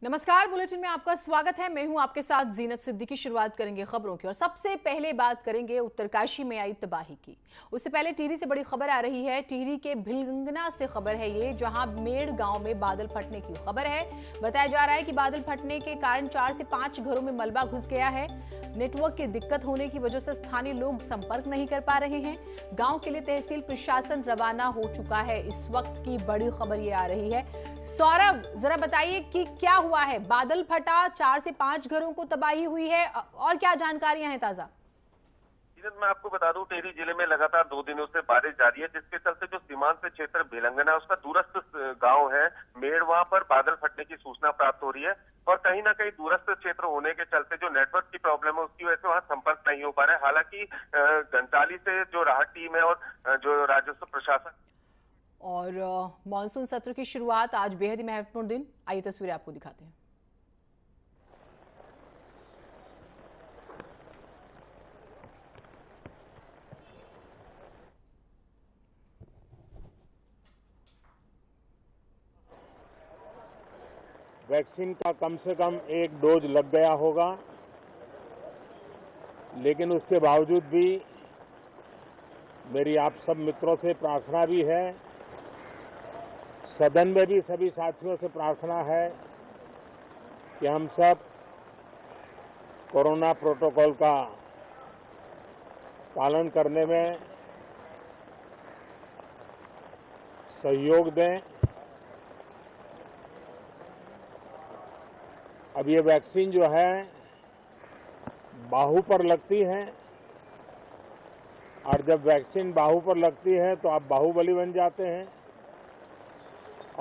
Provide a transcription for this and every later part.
नमस्कार। बुलेटिन में आपका स्वागत है। मैं हूं आपके साथ जीनत सिद्दीकी। शुरुआत करेंगे खबरों की और सबसे पहले बात करेंगे उत्तरकाशी में आई तबाही की। उससे पहले टिहरी से बड़ी खबर आ रही है। टिहरी के भिलगंगना से खबर है ये, जहां मेड़ गांव में बादल फटने की खबर है। बताया जा रहा है कि बादल फटने के कारण 4 से 5 घरों में मलबा घुस गया है। नेटवर्क की दिक्कत होने की वजह से स्थानीय लोग संपर्क नहीं कर पा रहे हैं। गांव के लिए तहसील प्रशासन रवाना हो चुका है। इस वक्त की बड़ी खबर ये आ रही है। सौरभ, जरा बताइए कि क्या हुआ है। बादल फटा, 4 से 5 घरों को तबाही हुई है और क्या जानकारियां हैं ताजा? मैं आपको बता दूं, टिहरी जिले में लगातार 2 दिनों से बारिश जारी है, जिसके चलते जो सीमांत क्षेत्र भिलंगना है उसका दूरस्थ गांव है मेड़, वहां पर बादल फटने की सूचना प्राप्त हो रही है। और कहीं ना कहीं दूरस्थ क्षेत्र होने के चलते जो नेटवर्क की प्रॉब्लम है उसकी वजह से वहां संपर्क नहीं हो पा रहा है। हालांकि घंटाली से जो राहत टीम है और जो राजस्व प्रशासन और मॉनसून सत्र की शुरुआत आज बेहद ही महत्वपूर्ण दिन। आइए तस्वीरें आपको दिखाते हैं। वैक्सीन का कम से कम 1 डोज लग गया होगा, लेकिन उसके बावजूद भी मेरी आप सब मित्रों से प्रार्थना भी है, सदन में भी सभी साथियों से प्रार्थना है कि हम सब कोरोना प्रोटोकॉल का पालन करने में सहयोग दें। अब ये वैक्सीन जो है बाहू पर लगती है, और जब वैक्सीन बाहू पर लगती है तो आप बाहुबली बन जाते हैं।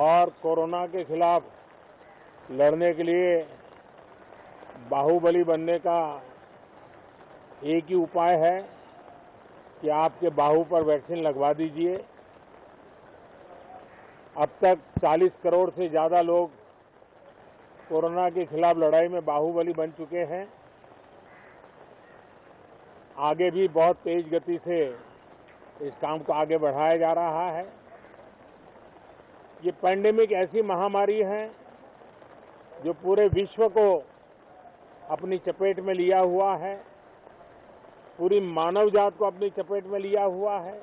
और कोरोना के खिलाफ लड़ने के लिए बाहुबली बनने का एक ही उपाय है कि आपके बाहू पर वैक्सीन लगवा दीजिए। अब तक 40 करोड़ से ज्यादा लोग कोरोना के खिलाफ लड़ाई में बाहुबली बन चुके हैं। आगे भी बहुत तेज गति से इस काम को आगे बढ़ाया जा रहा है। ये पैंडेमिक ऐसी महामारी है जो पूरे विश्व को अपनी चपेट में लिया हुआ है, पूरी मानव जात को अपनी चपेट में लिया हुआ है।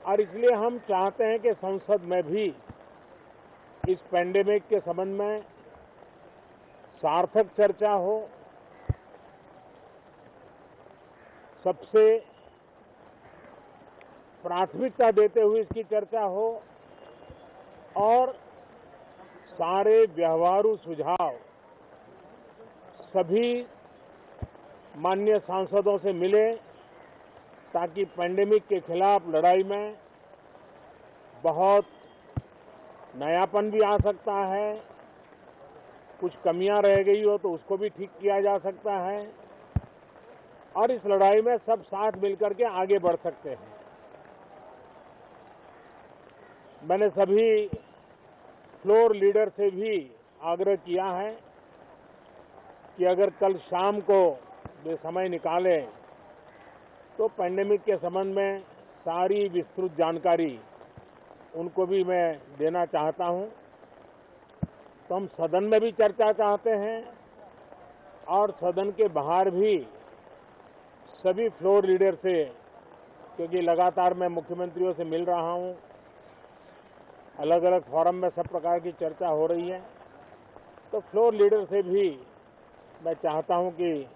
और इसलिए हम चाहते हैं कि संसद में भी इस पैंडेमिक के संबंध में सार्थक चर्चा हो, सबसे प्राथमिकता देते हुए इसकी चर्चा हो और सारे व्यवहारू सुझाव सभी माननीय सांसदों से मिले, ताकि पैंडेमिक के खिलाफ लड़ाई में बहुत नयापन भी आ सकता है, कुछ कमियां रह गई हो तो उसको भी ठीक किया जा सकता है और इस लड़ाई में सब साथ मिलकर के आगे बढ़ सकते हैं। मैंने सभी फ्लोर लीडर से भी आग्रह किया है कि अगर कल शाम को वे समय निकालें तो पैंडेमिक के संबंध में सारी विस्तृत जानकारी उनको भी मैं देना चाहता हूं। तो हम सदन में भी चर्चा चाहते हैं और सदन के बाहर भी सभी फ्लोर लीडर से, क्योंकि लगातार मैं मुख्यमंत्रियों से मिल रहा हूं, अलग अलग फोरम में सब प्रकार की चर्चा हो रही है, तो फ्लोर लीडर से भी मैं चाहता हूं कि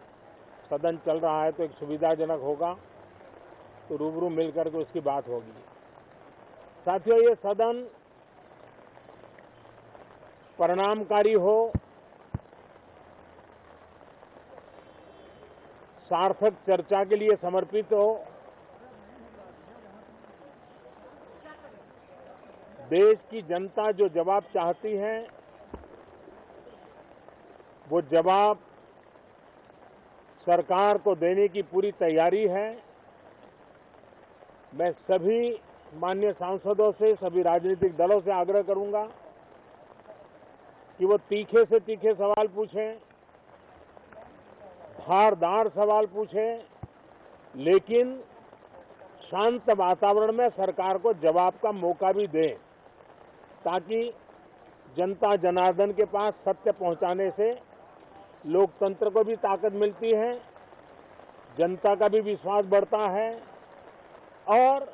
सदन चल रहा है तो एक सुविधाजनक होगा, तो रूबरू मिलकर के उसकी बात होगी। साथियों, ये सदन परिणामकारी हो, सार्थक चर्चा के लिए समर्पित हो, देश की जनता जो जवाब चाहती है वो जवाब सरकार को देने की पूरी तैयारी है। मैं सभी माननीय सांसदों से, सभी राजनीतिक दलों से आग्रह करूंगा कि वो तीखे से तीखे सवाल पूछें, धारदार सवाल पूछें, लेकिन शांत वातावरण में सरकार को जवाब का मौका भी दें, ताकि जनता जनार्दन के पास सत्य पहुंचाने से लोकतंत्र को भी ताकत मिलती है, जनता का भी विश्वास बढ़ता है और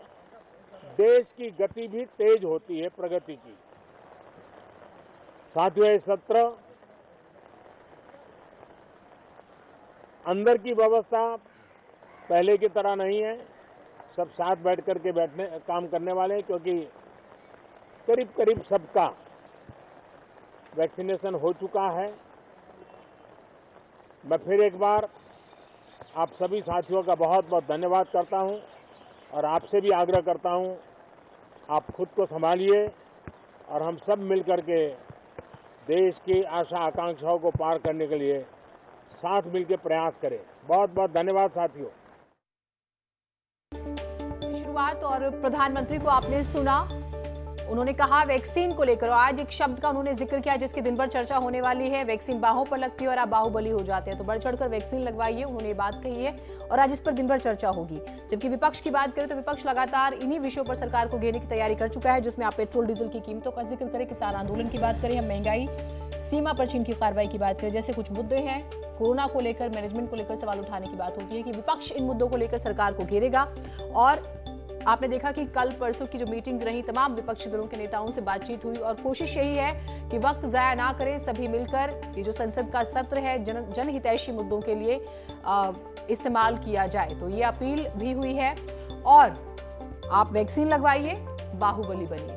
देश की गति भी तेज होती है प्रगति की। साथियों, ये सत्र अंदर की व्यवस्था पहले की तरह नहीं है। सब साथ बैठ करके काम करने वाले हैं, क्योंकि करीब करीब सबका वैक्सीनेशन हो चुका है। मैं फिर एक बार आप सभी साथियों का बहुत बहुत धन्यवाद करता हूं और आपसे भी आग्रह करता हूं, आप खुद को संभालिए और हम सब मिलकर के देश की आशा आकांक्षाओं को पार करने के लिए साथ मिलकर प्रयास करें। बहुत बहुत धन्यवाद साथियों। शुरुआत और प्रधानमंत्री को आपने सुना, उन्होंने कहा वैक्सीन को लेकर, आज एक शब्द का उन्होंने जिक्र किया जिसकी दिन भर चर्चा होने वाली है, वैक्सीन बाहों पर लगती है और आप बाहुबली हो जाते हैं, तो बढ़ चढ़कर वैक्सीन लगवाइए, उन्होंने ये बात कही है और आज इस पर दिन भर चर्चा होगी। जबकि विपक्ष की बात करें तो विपक्ष लगातार इन्हीं विषयों पर सरकार को घेरने की तैयारी कर चुका है, जिसमें आप पेट्रोल डीजल की कीमतों का जिक्र करें, किसान आंदोलन की बात करें, हम महंगाई, सीमा पर चीन की कार्रवाई की बात करें, जैसे कुछ मुद्दे हैं। कोरोना को लेकर, मैनेजमेंट को लेकर सवाल उठाने की बात होती है कि विपक्ष इन मुद्दों को लेकर सरकार को घेरेगा। और आपने देखा कि कल परसों की जो मीटिंग्स रही, तमाम विपक्षी दलों के नेताओं से बातचीत हुई और कोशिश यही है कि वक्त जाया ना करें, सभी मिलकर ये जो संसद का सत्र है जनहितैषी मुद्दों के लिए इस्तेमाल किया जाए। तो ये अपील भी हुई है और आप वैक्सीन लगवाइए, बाहुबली बनिए।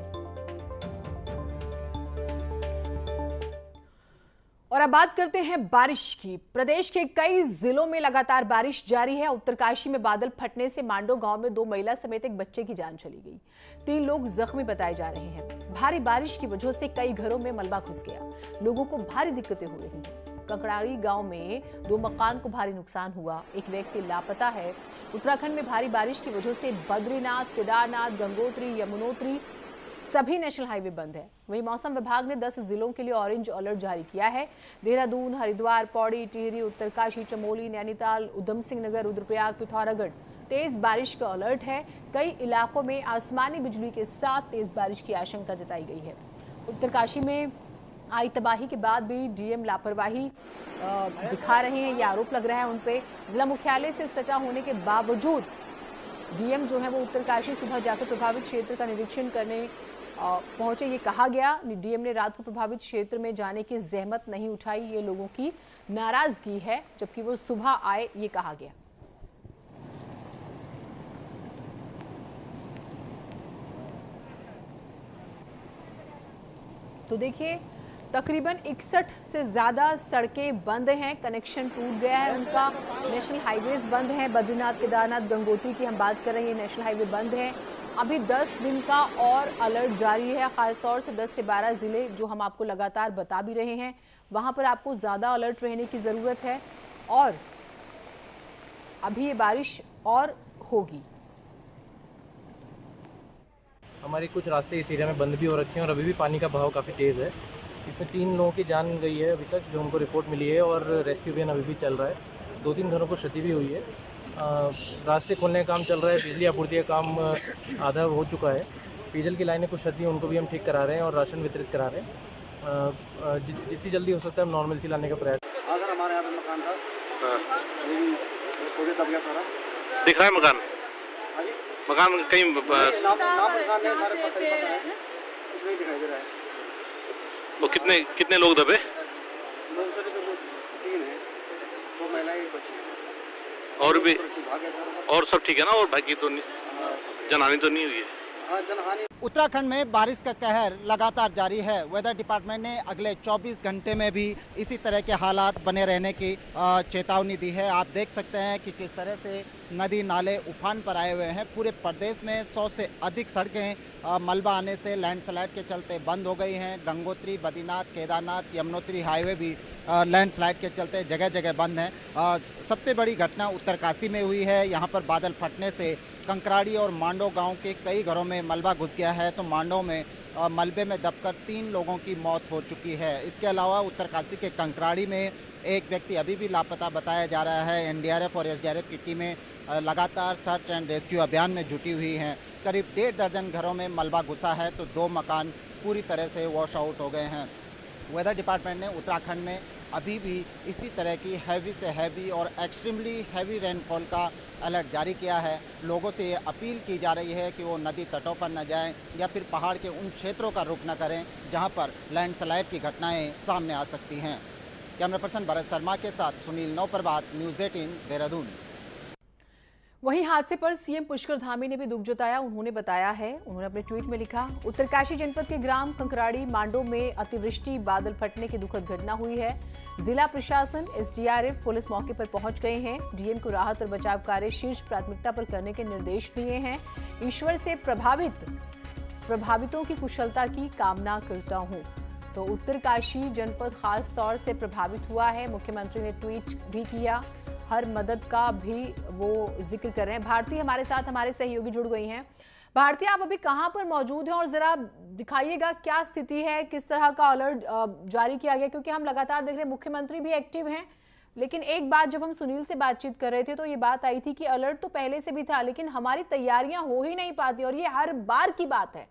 और अब बात करते हैं बारिश की। प्रदेश के कई जिलों में लगातार बारिश जारी है। उत्तरकाशी में बादल फटने से मांडो गांव में 2 महिला समेत एक बच्चे की जान चली गई। 3 लोग जख्मी बताए जा रहे हैं। भारी बारिश की वजह से कई घरों में मलबा घुस गया, लोगों को भारी दिक्कतें हो रही हैं। ककड़ाड़ी गांव में 2 मकान को भारी नुकसान हुआ, एक व्यक्ति लापता है। उत्तराखंड में भारी बारिश की वजह से बद्रीनाथ, केदारनाथ, गंगोत्री, यमुनोत्री सभी नेशनल हाईवे बंद है। वहीं मौसम विभाग ने 10 जिलों के लिए ऑरेंज अलर्ट जारी किया है। देहरादून, हरिद्वार, पौड़ी, टिहरी, उत्तरकाशी, चमोली, नैनीताल, उधम सिंह नगर, रुद्रप्रयाग, पिथौरागढ़ तेज बारिश का अलर्ट है। कई इलाकों में आसमानी बिजली के साथ तेज बारिश की आशंका जताई गई है। उत्तरकाशी में आई तबाही के बाद भी डीएम लापरवाही दिखा रहे हैं, ये आरोप लग रहा है उन पे। जिला मुख्यालय से सटा होने के बावजूद डीएम जो है वो उत्तरकाशी सुबह जाकर प्रभावित क्षेत्र का निरीक्षण करने पहुंचे। ये कहा गया, डीएम ने रात को प्रभावित क्षेत्र में जाने की जहमत नहीं उठाई, ये लोगों की नाराजगी है, जबकि वो सुबह आए, ये कहा गया। तो देखिए, तकरीबन 61 से ज्यादा सड़कें बंद हैं, कनेक्शन टूट गया है उनका। नेशनल हाईवेज बंद हैं, बद्रीनाथ, केदारनाथ, गंगोत्री की हम बात कर रहे हैं, नेशनल हाईवे बंद है। अभी 10 दिन का और अलर्ट जारी है, खासतौर से 10 से 12 जिले जो हम आपको लगातार बता भी रहे हैं, वहां पर आपको ज्यादा अलर्ट रहने की जरूरत है। और अभी ये बारिश और होगी। हमारे कुछ रास्ते इस एरिया में बंद भी हो रखे हैं और अभी भी पानी का बहाव काफ़ी तेज़ है। इसमें 3 लोगों की जान गई है अभी तक, जो हमको रिपोर्ट मिली है, और रेस्क्यू अभियान अभी भी चल रहा है। 2-3 घरों को क्षति भी हुई है। रास्ते खोलने का काम चल रहा है, बिजली आपूर्ति का काम आधा हो चुका है। पेयजल की लाइनें कुछ क्षति, उनको भी हम ठीक करा रहे हैं और राशन वितरित करा रहे हैं। जितनी जल्दी हो सकता है हम नॉर्मल सी लाने का प्रयास। हाँ सर, हमारे यहाँ पे मकान था, थोड़ी दब गया सारा। दिख रहा है मकान? हाँ जी, मकान कहीं नाम परेशान नहीं, सारे पता है, कुछ नहीं दिखाई दे रहा है। वो कितने लोग दबे? लोग सर 3 हैं, 2 महिलाएं, एक बच्ची है सर। और भी भाग है सर। और सब ठीक है ना? और बाकी तो जनहानि तो नहीं हुई है? हाँ, जनहानि। उत्तराखंड में बारिश का कहर लगातार जारी है। वेदर डिपार्टमेंट ने अगले 24 घंटे में भी इसी तरह के हालात बने रहने की चेतावनी दी है। आप देख सकते हैं कि किस तरह से नदी नाले उफान पर आए हुए हैं। पूरे प्रदेश में 100 से अधिक सड़कें मलबा आने से लैंडस्लाइड के चलते बंद हो गई हैं। गंगोत्री, बद्रीनाथ, केदारनाथ, यमुनोत्री हाईवे भी लैंडस्लाइड के चलते जगह जगह बंद हैं। सबसे बड़ी घटना उत्तरकाशी में हुई है। यहाँ पर बादल फटने से कंकराड़ी और मांडो गांव के कई घरों में मलबा घुस गया है। तो मांडो में मलबे में दबकर 3 लोगों की मौत हो चुकी है। इसके अलावा उत्तरकाशी के कंकराड़ी में एक व्यक्ति अभी भी लापता बताया जा रहा है। एनडीआरएफ और एसडीआरएफ की टीमें लगातार सर्च एंड रेस्क्यू अभियान में जुटी हुई हैं। करीब 1.5 दर्जन घरों में मलबा घुसा है, तो 2 मकान पूरी तरह से वॉश आउट हो गए हैं। वेदर डिपार्टमेंट ने उत्तराखंड में अभी भी इसी तरह की हैवी से हैवी और एक्सट्रीमली हैवी रेनफॉल का अलर्ट जारी किया है। लोगों से ये अपील की जा रही है कि वो नदी तटों पर न जाएं या फिर पहाड़ के उन क्षेत्रों का रुख न करें जहां पर लैंडस्लाइड की घटनाएं सामने आ सकती हैं। कैमरा पर्सन भरत शर्मा के साथ सुनील नौप्रभात, न्यूज़ 18 देहरादून। वहीं हादसे पर सीएम पुष्कर धामी ने भी दुख जताया। उन्होंने बताया है, उन्होंने अपने ट्वीट में लिखा, उत्तरकाशी जनपद के ग्राम कंकराड़ी मांडो में अतिवृष्टि बादल फटने की दुखद घटना हुई है। जिला प्रशासन, एसडीआरएफ, पुलिस मौके पर पहुंच गए हैं। डीएम को राहत और बचाव कार्य शीर्ष प्राथमिकता पर करने के निर्देश दिए हैं। ईश्वर से प्रभावितों की कुशलता की कामना करता हूं। तो उत्तरकाशी जनपद खास तौर से प्रभावित हुआ है। मुख्यमंत्री ने ट्वीट भी किया, हर मदद का भी वो जिक्र कर रहे हैं। भारती हमारे साथ, हमारे सहयोगी जुड़ गई हैं। भारती, आप अभी कहां पर मौजूद हैं और जरा दिखाइएगा क्या स्थिति है, किस तरह का अलर्ट जारी किया गया, क्योंकि हम लगातार देख रहे हैं मुख्यमंत्री भी एक्टिव हैं। लेकिन एक बात, जब हम सुनील से बातचीत कर रहे थे तो ये बात आई थी कि अलर्ट तो पहले से भी था, लेकिन हमारी तैयारियां हो ही नहीं पाती और ये हर बार की बात है।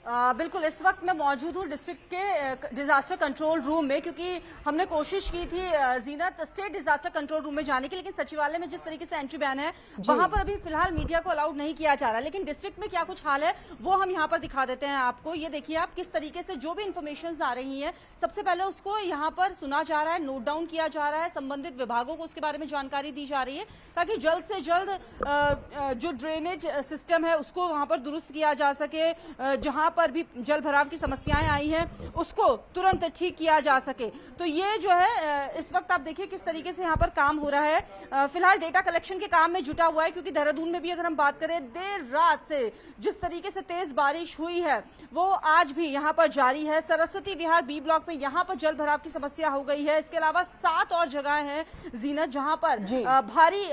बिल्कुल, इस वक्त मैं मौजूद हूँ डिस्ट्रिक्ट के डिजास्टर कंट्रोल रूम में, क्योंकि हमने कोशिश की थी जीनत स्टेट डिजास्टर कंट्रोल रूम में जाने की, लेकिन सचिवालय में जिस तरीके से एंट्री बैन है वहां पर अभी फिलहाल मीडिया को अलाउड नहीं किया जा रहा। लेकिन डिस्ट्रिक्ट में क्या कुछ हाल है वो हम यहाँ पर दिखा देते हैं आपको। ये देखिए आप, किस तरीके से जो भी इंफॉर्मेशन आ रही है सबसे पहले उसको यहाँ पर सुना जा रहा है, नोट डाउन किया जा रहा है, संबंधित विभागों को उसके बारे में जानकारी दी जा रही है ताकि जल्द से जल्द जो ड्रेनेज सिस्टम है उसको वहां पर दुरुस्त किया जा सके, जहां पर भी जल भराव की समस्याएं आई हैं उसको तुरंत ठीक किया जा सके। तो ये जो है इस वक्त आप देखिए किस तरीके से यहाँ पर काम हो रहा है। फिलहाल डेटा कलेक्शन के काम में जुटा हुआ है, क्योंकि देहरादून में भी अगर हम बात करें, देर रात से जिस तरीके से तेज बारिश हुई है वो आज भी यहाँ पर जारी है। सरस्वती विहार बी ब्लॉक में यहाँ पर जल भराव की समस्या हो गई है। इसके अलावा 7 और जगह हैं जीनत जहाँ पर भारी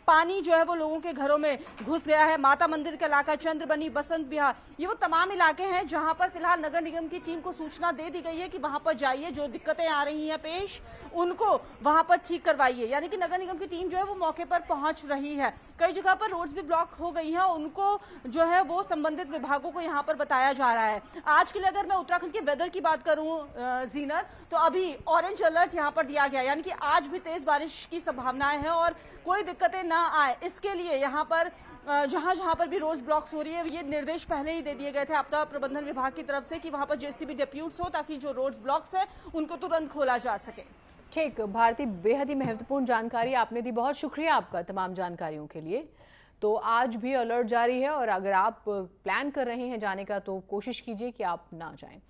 पानी जो है वो लोगों के घरों में घुस गया है। माता मंदिर का इलाका, चंद्रबनी, बसंत विहार, ये वो तमाम इलाके हैं जहां पर फिलहाल नगर निगम की टीम को सूचना दे दी गई है कि वहां पर जाइए, जो दिक्कतें आ रही हैं पेश उनको वहां पर ठीक करवाइए। यानी कि नगर निगम की टीम जो है वो मौके पर पहुंच रही है। कई जगह पर रोड्स भी ब्लॉक हो गई हैं, उनको जो है वो संबंधित विभागों को यहाँ पर बताया जा रहा है। आज के लिए अगर मैं उत्तराखंड के वेदर की बात करूं जीनत, तो अभी ऑरेंज अलर्ट यहाँ पर दिया गया, यानी कि आज भी तेज बारिश की संभावनाएं हैं और कोई दिक्कतें ना आए इसके लिए यहाँ पर जहां जहां पर भी रोड ब्लॉक्स हो रही है, ये निर्देश पहले ही दे दिए गए थे आपदा प्रबंधन विभाग की तरफ से कि वहां पर जेसीबी डिप्यूट्स हो ताकि जो रोड ब्लॉक्स है उनको तुरंत खोला जा सके। ठीक भारती, बेहद ही महत्वपूर्ण जानकारी आपने दी, बहुत शुक्रिया आपका तमाम जानकारियों के लिए। तो आज भी अलर्ट जारी है और अगर आप प्लान कर रहे हैं जाने का तो कोशिश कीजिए कि आप ना जाएं।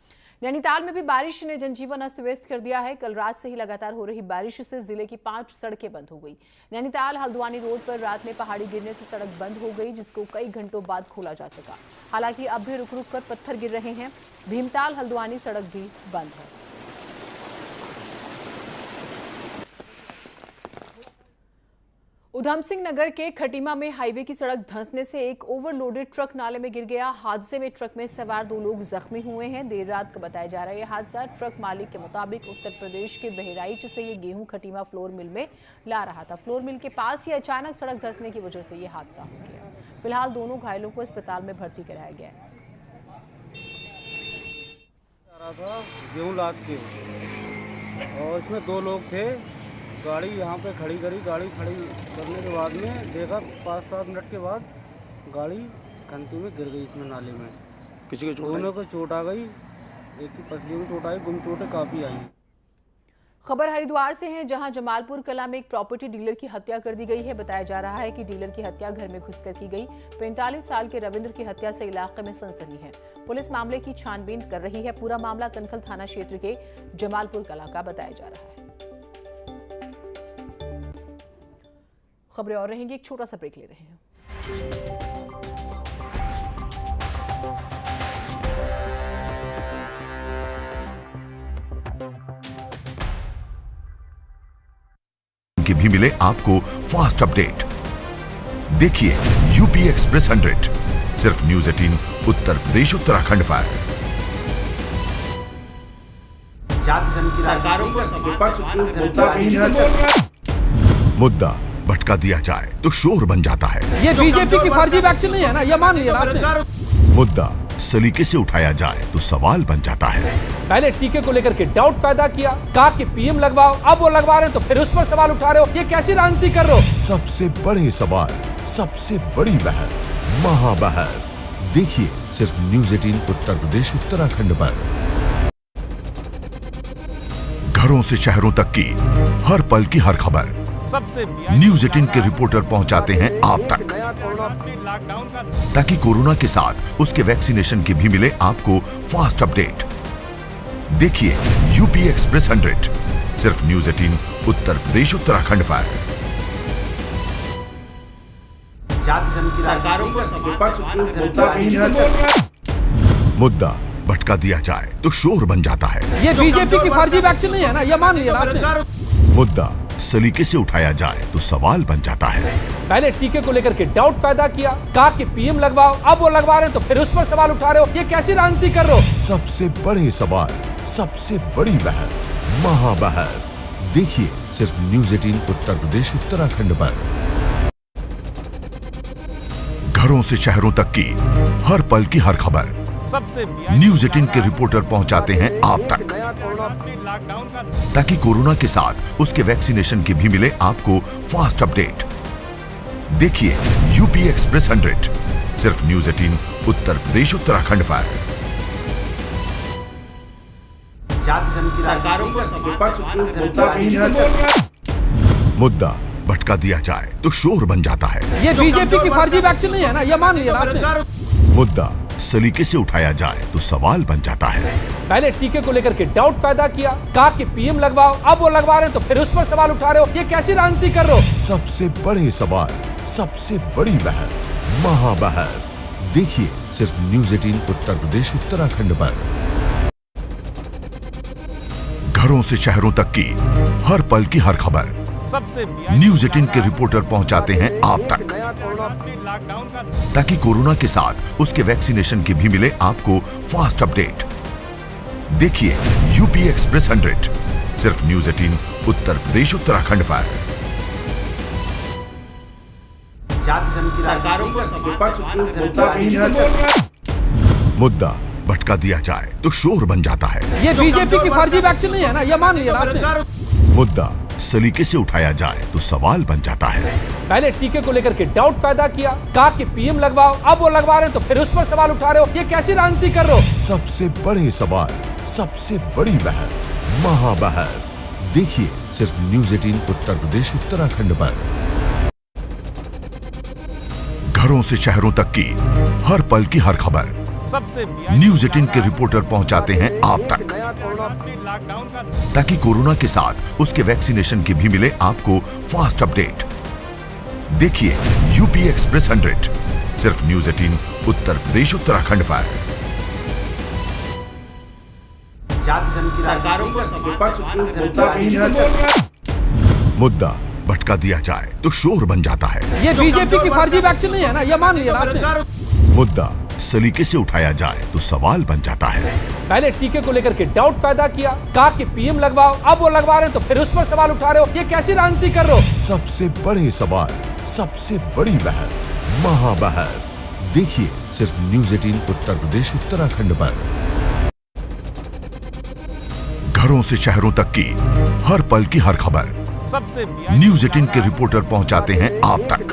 नैनीताल में भी बारिश ने जनजीवन अस्त व्यस्त कर दिया है। कल रात से ही लगातार हो रही बारिश से जिले की 5 सड़कें बंद हो गई। नैनीताल हल्द्वानी रोड पर रात में पहाड़ी गिरने से सड़क बंद हो गई, जिसको कई घंटों बाद खोला जा सका। हालांकि अब भी रुक रुक कर पत्थर गिर रहे हैं। भीमताल हल्द्वानी सड़क भी बंद है। उधम सिंह नगर के खटीमा में हाईवे की सड़क धंसने से एक ओवरलोडेड ट्रक नाले में गिर गया। हादसे में ट्रक में सवार 2 लोग जख्मी हुए हैं। देर रात का बताया जा रहा है यह हादसा। ट्रक मालिक के मुताबिक उत्तर प्रदेश के बहराइच से ये गेहूं खटीमा फ्लोर मिल में ला रहा था। फ्लोर मिल के पास ही अचानक सड़क धंसने की वजह से यह हादसा हो गया। फिलहाल दोनों घायलों को अस्पताल में भर्ती कराया गया है। गेहूं लाद के और इसमें 2 लोग थे। गाड़ी यहाँ पे खड़ी करी, गाड़ी खड़ी करने के बाद में देखा 5-7 मिनट के बाद गाड़ी खंती में गिर गई इसमें नाले में। किसी को दोनों को चोट आ गई, एक की पसली में चोट आई, गुम चोटें काफ़ी आई। खबर हरिद्वार से है, जहां जमालपुर कला में एक प्रॉपर्टी डीलर की हत्या कर दी गई है। बताया जा रहा है कि डीलर की हत्या घर में घुसकर की गई। 45 साल के रविंद्र की हत्या से इलाके में सनसनी है। पुलिस मामले की छानबीन कर रही है। पूरा मामला कनखल थाना क्षेत्र के जमालपुर कला का बताया जा रहा है। खबरें और रहेंगी, एक छोटा सा ब्रेक ले रहे हैं। कि भी मिले आपको फास्ट अपडेट। देखिए यूपी एक्सप्रेस 100 सिर्फ न्यूज़ 18 उत्तर प्रदेश उत्तराखंड पर। जाति धर्म की सरकारों को मुद्दा भटका दिया जाए तो शोर बन जाता है। ये बीजेपी की फर्जी वैक्सीन नहीं है ना, ये मान लिया आपने। मुद्दा सलीके से उठाया जाए तो सवाल बन जाता है। पहले टीके को लेकर के डाउट पैदा किया, कहा कि पीएम लगवाओ, अब वो लगवा रहे हैं तो फिर उस पर सवाल उठा रहे हो, ये कैसी राजनीति कर रहे हो? सबसे बड़े सवाल, सबसे बड़ी बहस, महाबहस देखिए सिर्फ न्यूज़ 18 उत्तर प्रदेश उत्तराखंड पर। घरों से शहरों तक की हर पल की हर खबर न्यूज़ 18 के रिपोर्टर पहुंचाते हैं आप तक, ताकि कोरोना के साथ उसके वैक्सीनेशन की भी मिले आपको फास्ट अपडेट। देखिए यूपी एक्सप्रेस 100 सिर्फ न्यूज़ 18 उत्तर प्रदेश उत्तराखंड पर। मुद्दा भटका दिया जाए तो शोर बन जाता है। ये बीजेपी की फर्जी वैक्सीन नहीं है ना, ये मान लिया आपने। मुद्दा सलीके से उठाया जाए तो सवाल बन जाता है। पहले टीके को लेकर के डाउट पैदा किया, कहा कि पीएम लगवाओ, अब वो लगवा रहे हैं तो फिर उस पर सवाल उठा रहे हो, ये कैसी राजनीति कर रहे हो? सबसे बड़े सवाल, सबसे बड़ी बहस, महाबहस देखिए सिर्फ न्यूज़ 18 उत्तर प्रदेश उत्तराखंड पर। घरों से शहरों तक की हर पल की हर खबर न्यूज़ 18 के रिपोर्टर पहुंचाते हैं आप तक, ताकि कोरोना के साथ उसके वैक्सीनेशन की भी मिले आपको फास्ट अपडेट। देखिए यूपी एक्सप्रेस 100 सिर्फ न्यूज़ 18 उत्तर प्रदेश उत्तराखंड पर। मुद्दा भटका दिया जाए तो शोर बन जाता है। ये बीजेपी की फर्जी वैक्सीन नहीं है ना, ये मान लिया आपने। मुद्दा सलीके से उठाया जाए तो सवाल बन जाता है। पहले टीके को लेकर के डाउट पैदा किया, कहा कि पीएम लगवाओ, अब वो लगवा रहे हैं तो फिर उस पर सवाल उठा रहे हो, ये कैसी राजनीति कर रहे हो? सबसे बड़े सवाल, सबसे बड़ी बहस, महाबहस देखिए सिर्फ न्यूज़ 18 उत्तर प्रदेश उत्तराखंड पर। घरों से शहरों तक की हर पल की हर खबर न्यूज़ 18 के रिपोर्टर पहुंचाते हैं आप तक, ताकि कोरोना के साथ उसके वैक्सीनेशन की भी मिले आपको फास्ट अपडेट। देखिए यूपी एक्सप्रेस 100 सिर्फ न्यूज़ 18 उत्तर प्रदेश उत्तराखंड पर। मुद्दा भटका दिया जाए तो शोर बन जाता है। ये बीजेपी की फर्जी वैक्सीन नहीं है ना, ये मान लिया आपने। मुद्दा सलीके से उठाया जाए तो सवाल बन जाता है। पहले टीके को लेकर के डाउट पैदा किया, कहा कि पीएम लगवाओ, अब वो लगवा रहे हैं तो फिर उस पर सवाल उठा रहे हो, ये कैसी राजनीति कर रहे हो? सबसे बड़े सवाल, सबसे बड़ी बहस, महाबहस देखिए सिर्फ न्यूज़ 18 उत्तर प्रदेश उत्तराखंड पर। घरों से शहरों तक की हर पल की हर खबर न्यूज़ 18 के रिपोर्टर पहुंचाते हैं आप तक, ताकि कोरोना के साथ उसके वैक्सीनेशन की भी मिले आपको फास्ट अपडेट। देखिए यूपी एक्सप्रेस 100 सिर्फ न्यूज़ 18 उत्तर प्रदेश उत्तराखंड पर। मुद्दा भटका दिया जाए तो शोर बन जाता है। ये बीजेपी की फर्जी वैक्सीन नहीं है ना, ये मान लिया आपने। मुद्दा सलीके से उठाया जाए तो सवाल बन जाता है। पहले टीके को लेकर के डाउट पैदा किया, कहा कि पीएम लगवाओ, अब वो लगवा रहे हैं तो फिर उस पर सवाल उठा रहे हो, ये कैसी राजनीति कर रहे हो? सबसे बड़े सवाल, सबसे बड़ी बहस, महाबहस देखिए सिर्फ न्यूज़ 18 उत्तर प्रदेश उत्तराखंड पर। घरों से शहरों तक की हर पल की हर खबर न्यूज़ 18 के रिपोर्टर पहुंचाते हैं आप तक,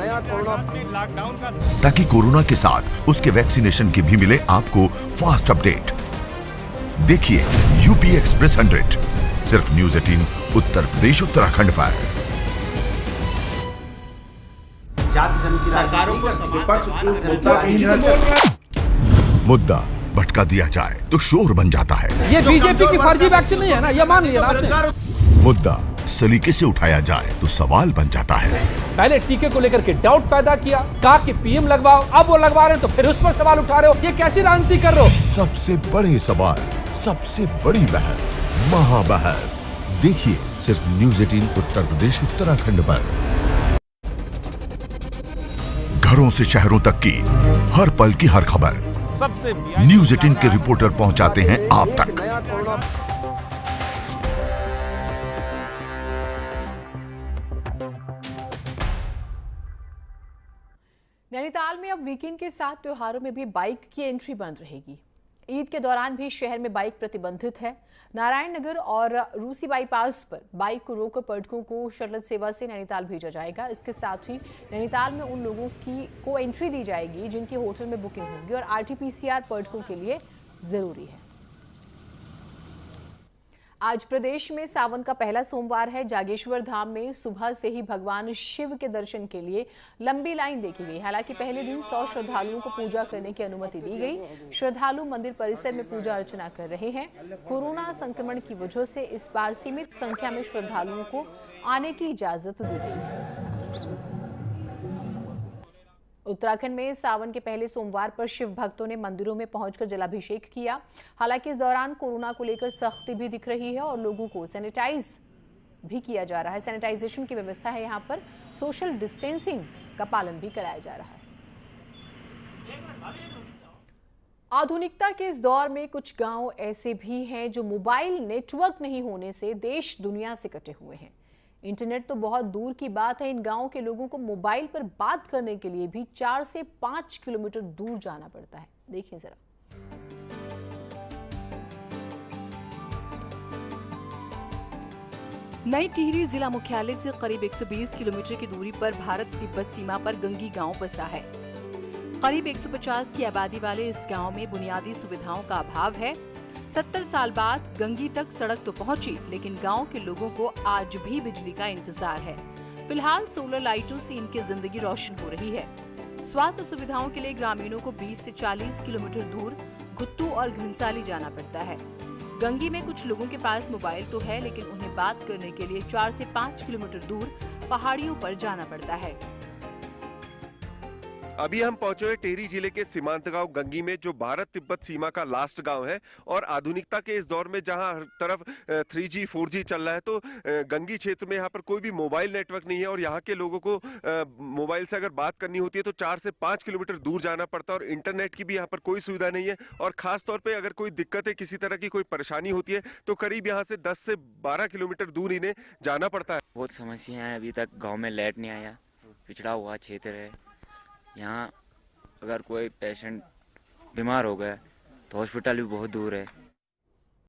ताकि कोरोना के साथ उसके वैक्सीनेशन की भी मिले आपको फास्ट अपडेट। देखिए यूपी एक्सप्रेस 100 सिर्फ न्यूज़ 18 उत्तर प्रदेश उत्तराखंड पर। मुद्दा भटका दिया जाए तो शोर बन जाता है। ये बीजेपी की फर्जी वैक्सीन नहीं है ना, ये मान लिया आपने। मुद्दा सलीके से उठाया जाए तो सवाल बन जाता है। पहले टीके को लेकर के डाउट पैदा किया, कहा कि पीएम लगवाओ, अब वो लगवा रहे हैं तो फिर उस पर सवाल उठा रहे हो, ये कैसी राजनीति कर रहे हो? सबसे बड़े सवाल, सबसे बड़ी बहस, महाबहस देखिए सिर्फ न्यूज़ 18 उत्तर प्रदेश उत्तराखंड पर। घरों से शहरों तक की हर पल की हर खबर न्यूज़ 18 के रिपोर्टर पहुंचाते हैं आप तक, वीकेंड के साथ त्योहारों में भी बाइक की एंट्री बंद रहेगी। ईद के दौरान भी शहर में बाइक प्रतिबंधित है। नारायण नगर और रूसी बाईपास पर बाइक को रोककर पर्यटकों को शटल सेवा से नैनीताल भेजा जाएगा। इसके साथ ही नैनीताल में उन लोगों को एंट्री दी जाएगी जिनकी होटल में बुकिंग होगी और RT-PCR पर्यटकों के लिए जरूरी है। आज प्रदेश में सावन का पहला सोमवार है। जागेश्वर धाम में सुबह से ही भगवान शिव के दर्शन के लिए लंबी लाइन देखी गई। हालांकि पहले दिन 100 श्रद्धालुओं को पूजा करने की अनुमति दी गई। श्रद्धालु मंदिर परिसर में पूजा अर्चना कर रहे हैं। कोरोना संक्रमण की वजह से इस बार सीमित संख्या में श्रद्धालुओं को आने की इजाजत दी गई है। उत्तराखंड में सावन के पहले सोमवार पर शिव भक्तों ने मंदिरों में पहुंचकर जलाभिषेक किया। हालांकि इस दौरान कोरोना को लेकर सख्ती भी दिख रही है और लोगों को सैनिटाइज भी किया जा रहा है। सैनिटाइजेशन की व्यवस्था है। यहाँ पर सोशल डिस्टेंसिंग का पालन भी कराया जा रहा है। आधुनिकता के इस दौर में कुछ गांव ऐसे भी हैं जो मोबाइल नेटवर्क नहीं होने से देश दुनिया से कटे हुए हैं। इंटरनेट तो बहुत दूर की बात है, इन गांवों के लोगों को मोबाइल पर बात करने के लिए भी 4 से 5 किलोमीटर दूर जाना पड़ता है। देखिए जरा। नई टिहरी जिला मुख्यालय से करीब 120 किलोमीटर की दूरी पर भारत तिब्बत सीमा पर गंगी गांव बसा है। करीब 150 की आबादी वाले इस गांव में बुनियादी सुविधाओं का अभाव है। 70 साल बाद गंगी तक सड़क तो पहुंची, लेकिन गांव के लोगों को आज भी बिजली का इंतजार है। फिलहाल सोलर लाइटों से इनकी जिंदगी रोशन हो रही है। स्वास्थ्य सुविधाओं के लिए ग्रामीणों को 20 से 40 किलोमीटर दूर घुत्तू और घनसाली जाना पड़ता है। गंगी में कुछ लोगों के पास मोबाइल तो है, लेकिन उन्हें बात करने के लिए 4 से 5 किलोमीटर दूर पहाड़ियों पर जाना पड़ता है। अभी हम पहुंचे हुए टिहरी जिले के सीमांत गांव गंगी में, जो भारत तिब्बत सीमा का लास्ट गांव है। और आधुनिकता के इस दौर में जहां हर तरफ 3G 4G चल रहा है, तो गंगी क्षेत्र में यहाँ पर कोई भी मोबाइल नेटवर्क नहीं है। और यहाँ के लोगों को मोबाइल से अगर बात करनी होती है तो 4 से 5 किलोमीटर दूर जाना पड़ता है। और इंटरनेट की भी यहाँ पर कोई सुविधा नहीं है। और खास तौर पर अगर कोई दिक्कत है, किसी तरह की कोई परेशानी होती है, तो करीब यहाँ से 10 से 12 किलोमीटर दूर इन्हें जाना पड़ता है। बहुत समस्या है। अभी तक गाँव में लाइट नहीं आया, पिछड़ा हुआ क्षेत्र है। यहाँ अगर कोई पेशेंट बीमार हो गया तो हॉस्पिटल भी बहुत दूर है।